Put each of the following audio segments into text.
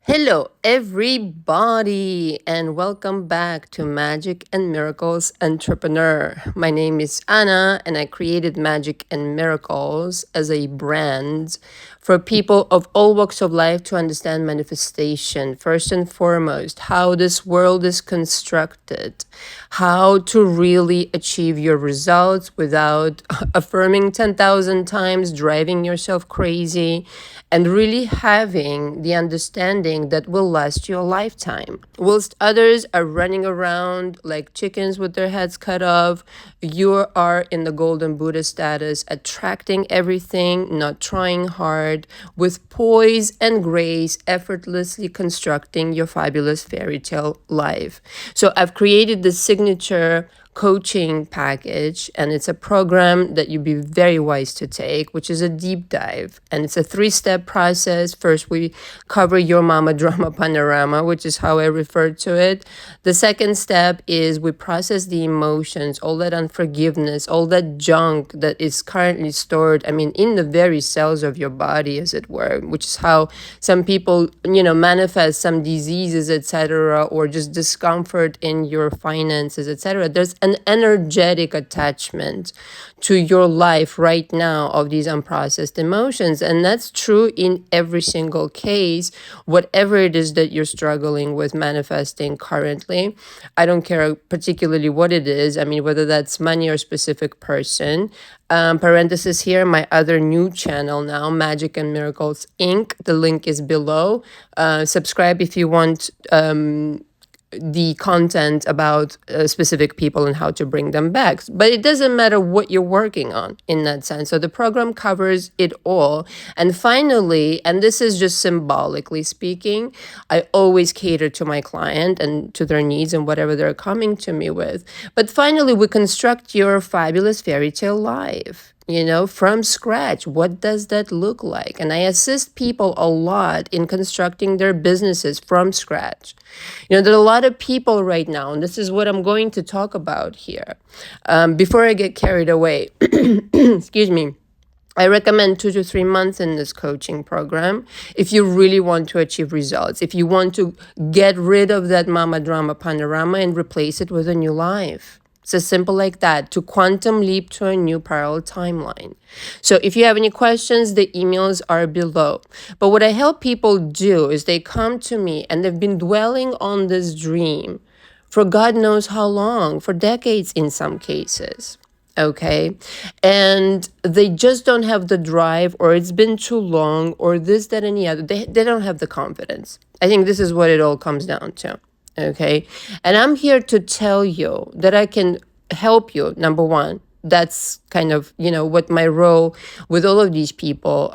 Hello, everybody, and welcome back to Magic and Miracles Entrepreneur. My name is Anna, and I created Magic and Miracles as a brand for people of all walks of life to understand manifestation. First and foremost, how this world is constructed, how to really achieve your results without affirming 10,000 times, driving yourself crazy, and really having the understanding that will last you a lifetime. Whilst others are running around like chickens with their heads cut off, you are in the golden Buddha status, attracting everything, not trying hard, with poise and grace, effortlessly constructing your fabulous fairy tale life. So I've created the signature coaching package, and it's a program that you'd be very wise to take, which is a deep dive, and it's a 3-step process. First, we cover your mama drama panorama, which is how I refer to it. The second step is we process the emotions, all that unforgiveness, all that junk that is currently stored, in the very cells of your body, as it were, which is how some people, manifest some diseases, etc., or just discomfort in your finances, etc. There's an energetic attachment to your life right now of these unprocessed emotions. And that's true in every single case, whatever it is that you're struggling with manifesting currently. I don't care particularly what it is. Whether that's money or specific person. Parenthesis here, my other new channel now, Magic and Miracles Inc. The link is below. Subscribe if you want the content about specific people and how to bring them back. But it doesn't matter what you're working on in that sense. So the program covers it all. And finally, and this is just symbolically speaking, I always cater to my client and to their needs and whatever they're coming to me with. But finally, we construct your fabulous fairy tale life. From scratch. What does that look like? And I assist people a lot in constructing their businesses from scratch. There are a lot of people right now, and this is what I'm going to talk about here. Before I get carried away, excuse me. I recommend 2 to 3 months in this coaching program if you really want to achieve results, if you want to get rid of that mama drama panorama and replace it with a new life. It's as simple like that, to quantum leap to a new parallel timeline. So if you have any questions, the emails are below. But what I help people do is they come to me and they've been dwelling on this dream for God knows how long, for decades in some cases. Okay. And they just don't have the drive, or it's been too long, or this, that, and the other. They don't have the confidence. I think this is what it all comes down to. Okay. And I'm here to tell you that I can help you. Number one, that's kind of, what my role with all of these people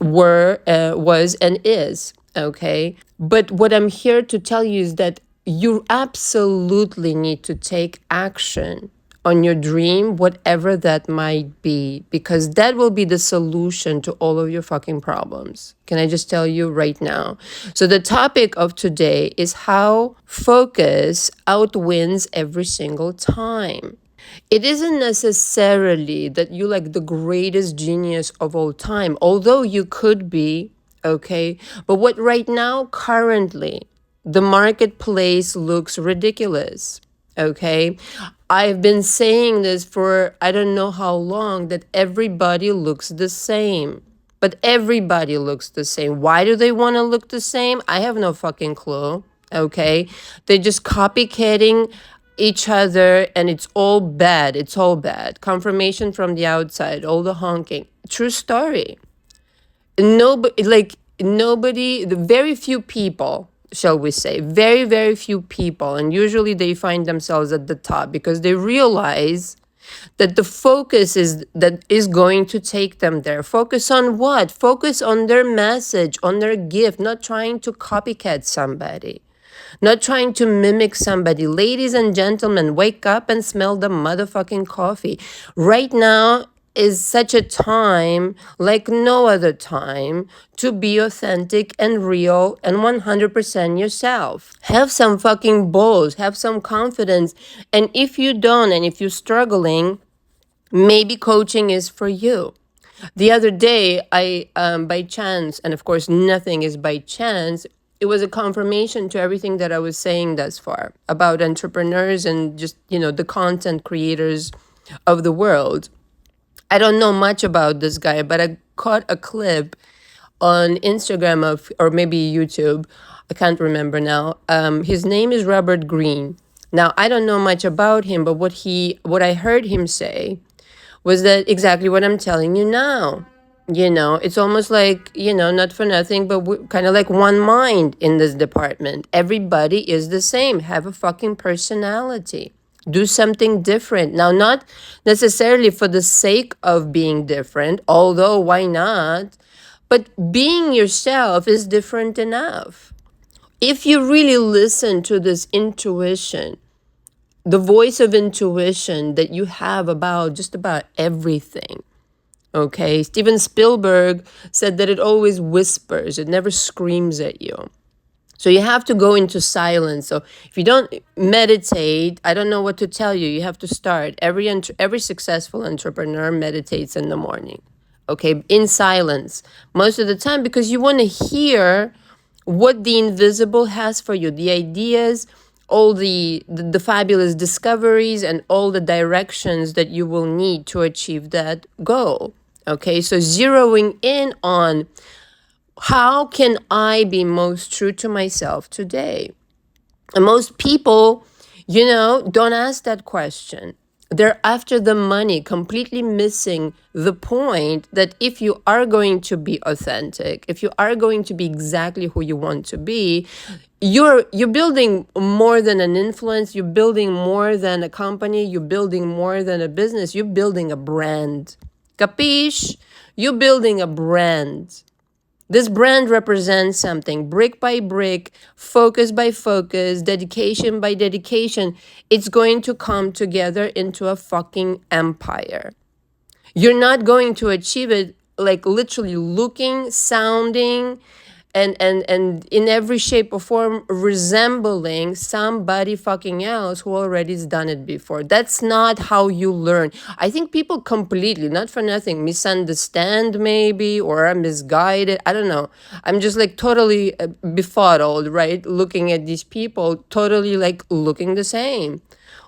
was, and is. Okay. But what I'm here to tell you is that you absolutely need to take action on your dream, whatever that might be, because that will be the solution to all of your fucking problems. Can I just tell you right now? So the topic of today is how focus outwins every single time. It isn't necessarily that you like the greatest genius of all time, although you could be, okay? But what right now, currently, the marketplace looks ridiculous. Okay. I've been saying this for I don't know how long, that everybody looks the same. But everybody looks the same. Why do they want to look the same? I have no fucking clue. Okay. They're just copycatting each other, and it's all bad. It's all bad. Confirmation from the outside, all the honking. True story. Nobody, the very few people, shall we say, very, very few people, and usually they find themselves at the top because they realize that the focus is going to take them there. Focus on what? Focus on their message, on their gift, not trying to copycat somebody, not trying to mimic somebody. Ladies and gentlemen, wake up and smell the motherfucking coffee. Right now is such a time like no other time to be authentic and real and 100% yourself. Have some fucking balls, have some confidence. And if you don't, and if you're struggling, maybe coaching is for you. The other day, I, by chance, and of course, nothing is by chance, it was a confirmation to everything that I was saying thus far about entrepreneurs and just, the content creators of the world. I don't know much about this guy, but I caught a clip on Instagram of, or maybe YouTube. I can't remember now. His name is Robert Greene. Now, I don't know much about him, but what I heard him say was that exactly what I'm telling you now. It's almost like, not for nothing, but we're kind of like one mind in this department. Everybody is the same. Have a fucking personality. Do something different. Now, not necessarily for the sake of being different, although why not? But being yourself is different enough. If you really listen to this intuition, the voice of intuition that you have about just about everything. Okay, Steven Spielberg said that it always whispers, it never screams at you. So you have to go into silence. So if you don't meditate, I don't know what to tell you. You have to start. Every successful entrepreneur meditates in the morning. Okay, in silence most of the time, because you want to hear what the invisible has for you, the ideas, all the fabulous discoveries, and all the directions that you will need to achieve that goal. Okay, so zeroing in on how can I be most true to myself today? And most people, don't ask that question. They're after the money, completely missing the point that if you are going to be authentic, if you are going to be exactly who you want to be, you're building more than an influence, you're building more than a company, you're building more than a business, you're building a brand. Capiche? You're building a brand. This brand represents something brick by brick, focus by focus, dedication by dedication. It's going to come together into a fucking empire. You're not going to achieve it like literally looking, sounding, and in every shape or form resembling somebody fucking else who already has done it before. That's not how you learn. I think people completely, not for nothing, misunderstand maybe, or are misguided. I don't know. I'm just like totally befuddled, right? Looking at these people, totally like looking the same.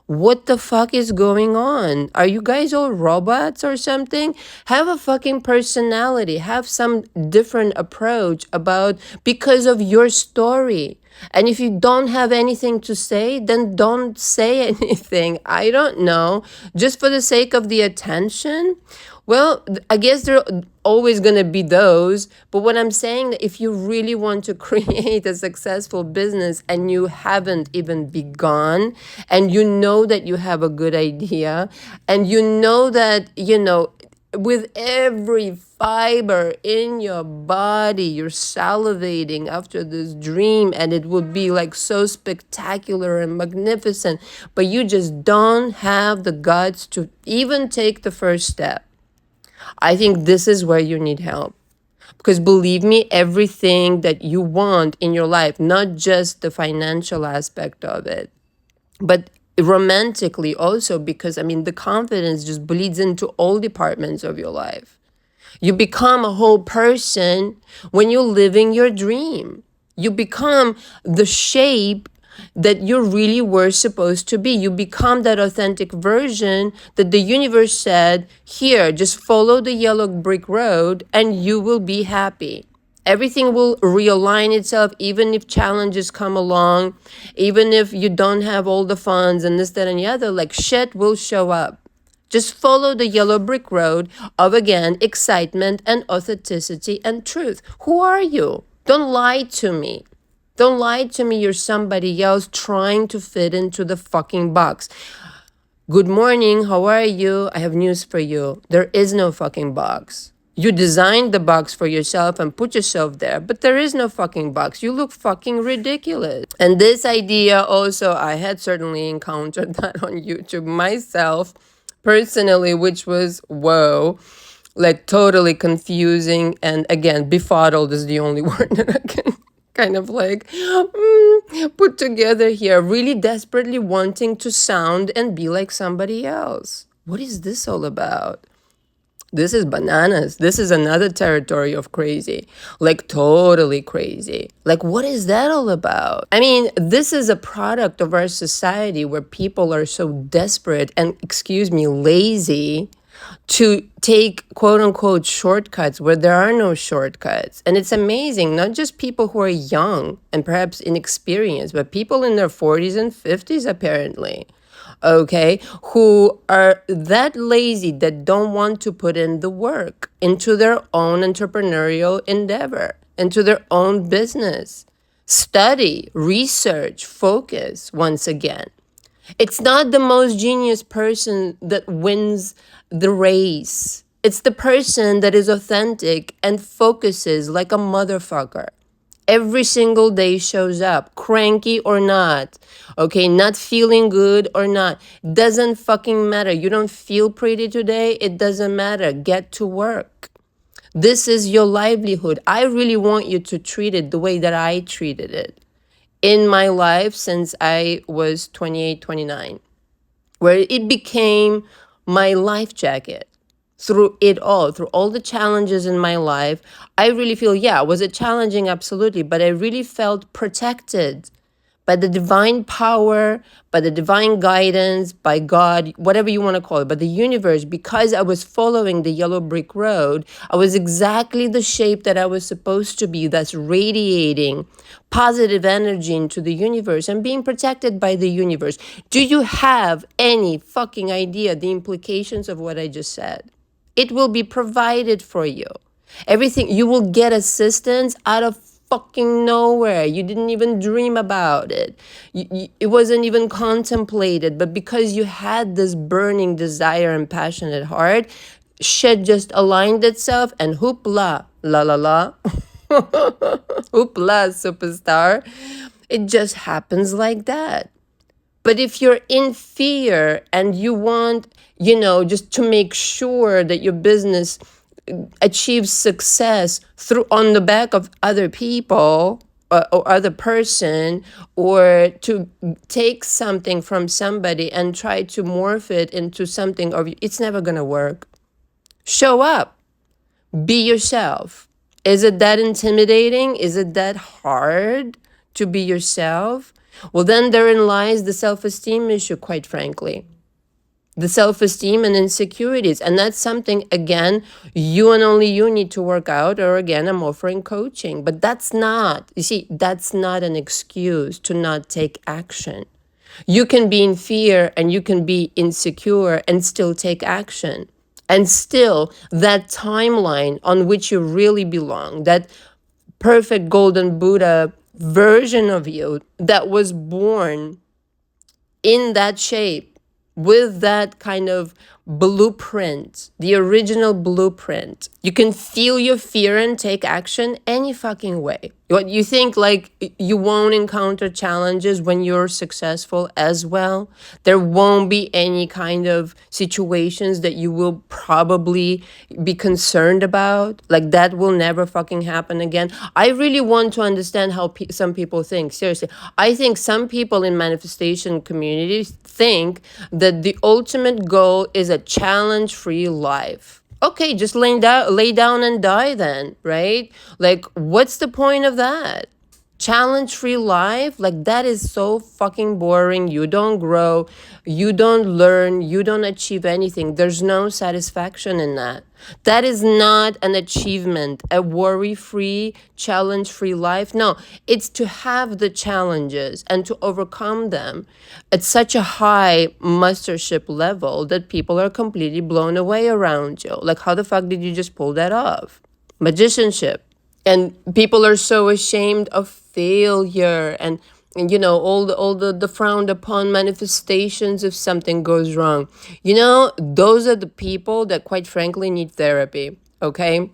What the fuck is going on? Are you guys all robots or something? Have a fucking personality. Have some different approach about because of your story. And if you don't have anything to say, then don't say anything. I don't know. Just for the sake of the attention? Well, I guess there are always going to be those. But what I'm saying, that if you really want to create a successful business and you haven't even begun, and you know that you have a good idea, and you know that, with every fiber in your body, you're salivating after this dream, and it would be like so spectacular and magnificent, but you just don't have the guts to even take the first step. I think this is where you need help. Because believe me, everything that you want in your life, not just the financial aspect of it, but romantically also, because the confidence just bleeds into all departments of your life. You become a whole person when you're living your dream. You become the shape that you really were supposed to be. You become that authentic version that the universe said, here, just follow the yellow brick road and you will be happy. Everything will realign itself, even if challenges come along, even if you don't have all the funds and this, that, and the other, like shit will show up. Just follow the yellow brick road of, again, excitement and authenticity and truth. Who are you? Don't lie to me. Don't lie to me you're somebody else trying to fit into the fucking box. Good morning, how are you? I have news for you. There is no fucking box. You designed the box for yourself and put yourself there, but there is no fucking box. You look fucking ridiculous. And this idea also, I had certainly encountered that on YouTube myself personally, which was, whoa, like totally confusing. And again, befuddled is the only word that I can kind of like put together here. Really desperately wanting to sound and be like somebody else. What is this all about? This is bananas. This is another territory of crazy. Like, totally crazy. Like, what is that all about? I mean, this is a product of our society where people are so desperate and, excuse me, lazy to take quote unquote shortcuts where there are no shortcuts. And it's amazing, not just people who are young and perhaps inexperienced, but people in their 40s and 50s, apparently, okay, who are that lazy that don't want to put in the work into their own entrepreneurial endeavor, into their own business. Study, research, focus once again. It's not the most genius person that wins the race. It's the person that is authentic and focuses like a motherfucker. Every single day shows up, cranky or not, okay, not feeling good or not. Doesn't fucking matter. You don't feel pretty today, it doesn't matter. Get to work. This is your livelihood. I really want you to treat it the way that I treated it in my life since I was 28, 29, where it became my life jacket through it all, through all the challenges in my life. I really feel, yeah, was it challenging? Absolutely. But I really felt protected by the divine power, by the divine guidance, by God, whatever you want to call it, by the universe, because I was following the yellow brick road. I was exactly the shape that I was supposed to be, that's radiating positive energy into the universe and being protected by the universe. Do you have any fucking idea the implications of what I just said? It will be provided for you. Everything, you will get assistance out of fucking nowhere. You didn't even dream about it. It wasn't even contemplated. But because you had this burning desire and passionate heart, shit just aligned itself and hoopla, la la la, hoopla, superstar. It just happens like that. But if you're in fear and you want, just to make sure that your business achieves success through on the back of other people or other person, or to take something from somebody and try to morph it into something of you, it's never going to work. Show up. Be yourself. Is it that intimidating? Is it that hard to be yourself? Well, then therein lies the self-esteem issue, quite frankly. The self-esteem and insecurities. And that's something, again, you and only you need to work out, or again, I'm offering coaching. But that's not an excuse to not take action. You can be in fear and you can be insecure and still take action. And still, that timeline on which you really belong, that perfect golden Buddha version of you that was born in that shape, with that kind of blueprint, the original blueprint. You can feel your fear and take action any fucking way. What you think, like, you won't encounter challenges when you're successful as well. There won't be any kind of situations that you will probably be concerned about. Like, that will never fucking happen again. I really want to understand how some people think. Seriously, I think some people in manifestation communities think that the ultimate goal is a challenge-free life. Okay, just lay down and die then, right? Like, what's the point of that? Challenge-free life? Like, that is so fucking boring. You don't grow, you don't learn, you don't achieve anything. There's no satisfaction in that. That is not an achievement, a worry-free, challenge-free life. No, it's to have the challenges and to overcome them at such a high mastership level that people are completely blown away around you. Like, how the fuck did you just pull that off? Magicianship. And people are so ashamed of failure and all the frowned upon manifestations if something goes wrong. Those are the people that quite frankly need therapy, okay?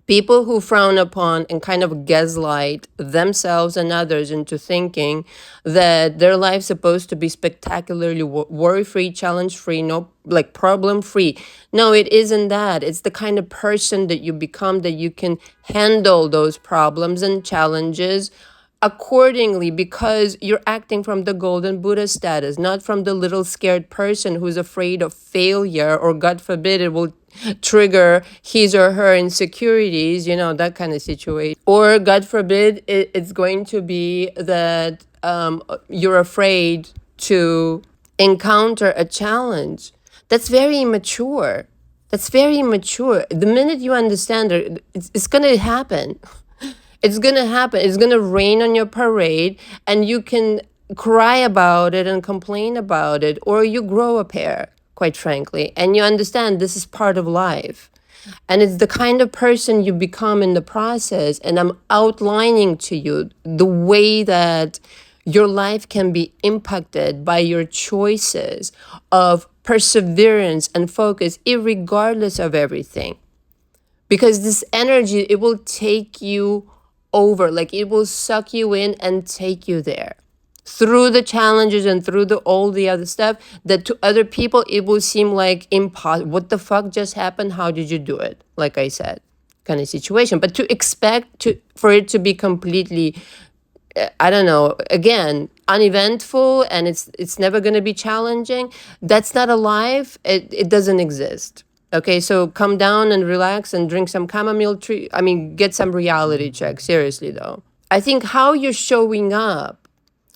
People who frown upon and kind of gaslight themselves and others into thinking that their life's supposed to be spectacularly worry-free, challenge-free, no, like, problem-free. No, it isn't that. It's the kind of person that you become, that you can handle those problems and challenges accordingly, because you're acting from the golden Buddha status, not from the little scared person who's afraid of failure, or God forbid it will trigger his or her insecurities, that kind of situation. Or God forbid it's going to be that you're afraid to encounter a challenge. That's very immature. That's very immature. The minute you understand it, it's going to happen. It's going to happen. It's going to rain on your parade, and you can cry about it and complain about it, or you grow a pair, quite frankly, and you understand this is part of life. And it's the kind of person you become in the process. And I'm outlining to you the way that your life can be impacted by your choices of perseverance and focus, irregardless of everything. Because this energy, it will take you over, like it will suck you in and take you there through the challenges and through all the other stuff that to other people it will seem like impossible. What the fuck just happened? How did you do it? Like I said, kind of situation. But to expect for it to be completely, I don't know, again, uneventful, and it's never going to be challenging, that's not a life. It doesn't exist. Okay, so come down and relax and drink some chamomile tea. I mean, get some reality check. Seriously, though. I think how you're showing up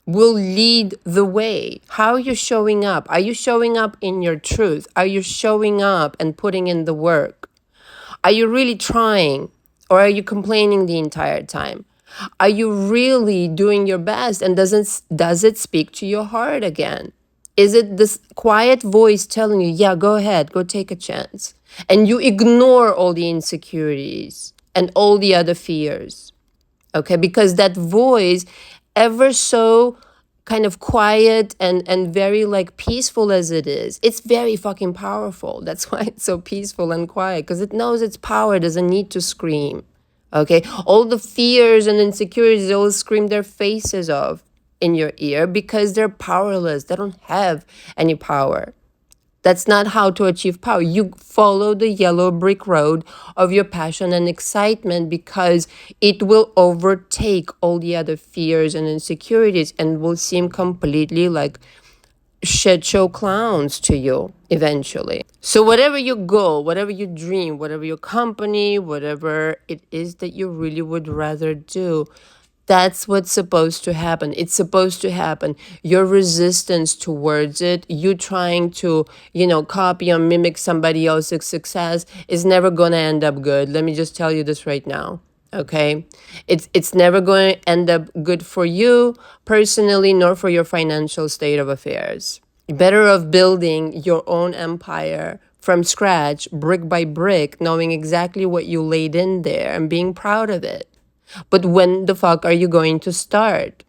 will lead the way. How you're showing up. Are you showing up in your truth? Are you showing up and putting in the work? Are you really trying? Or are you complaining the entire time? Are you really doing your best? And does it speak to your heart again? Is it this quiet voice telling you, yeah, go ahead, go take a chance? And you ignore all the insecurities and all the other fears, okay? Because that voice, ever so kind of quiet and very like peaceful as it is, it's very fucking powerful. That's why it's so peaceful and quiet, because it knows its power doesn't need to scream, okay? All the fears and insecurities, they'll scream their faces off in your ear because they're powerless. They don't have any power. That's not how to achieve power. You follow the yellow brick road of your passion and excitement, because it will overtake all the other fears and insecurities and will seem completely like shit show clowns to you eventually. So whatever your goal, whatever your dream, whatever your company, whatever it is that you really would rather do, that's what's supposed to happen. It's supposed to happen. Your resistance towards it, you trying to, copy or mimic somebody else's success, is never going to end up good. Let me just tell you this right now. Okay? It's never going to end up good for you personally, nor for your financial state of affairs. You're better off building your own empire from scratch, brick by brick, knowing exactly what you laid in there and being proud of it. But when the fuck are you going to start?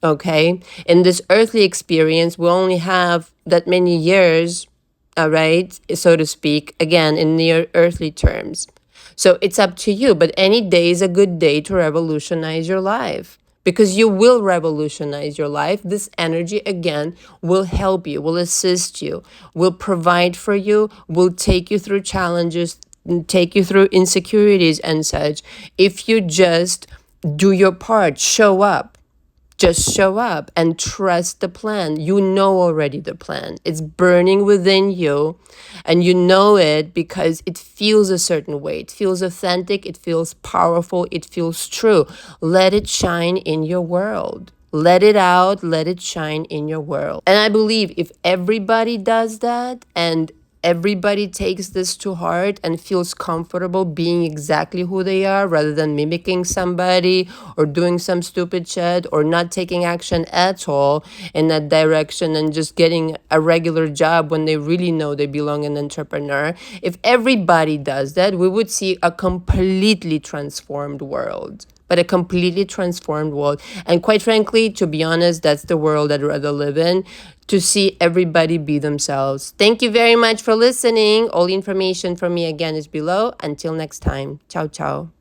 Okay? In this earthly experience, we only have that many years, all right, so to speak, again, in near earthly terms. So it's up to you. But any day is a good day to revolutionize your life, because you will revolutionize your life. This energy, again, will help you, will assist you, will provide for you, will take you through challenges, take you through insecurities and such, if you just do your part, show up. Just show up and trust the plan. You know already the plan. It's burning within you, and you know it because it feels a certain way. It feels authentic. It feels powerful. It feels true. Let it shine in your world. Let it out. Let it shine in your world. And I believe if everybody does that, and everybody takes this to heart and feels comfortable being exactly who they are, rather than mimicking somebody or doing some stupid shit or not taking action at all in that direction and just getting a regular job when they really know they belong an entrepreneur. If everybody does that, we would see a completely transformed world. But a completely transformed world. And quite frankly, to be honest, that's the world I'd rather live in, to see everybody be themselves. Thank you very much for listening. All the information from me again is below. Until next time. Ciao, ciao.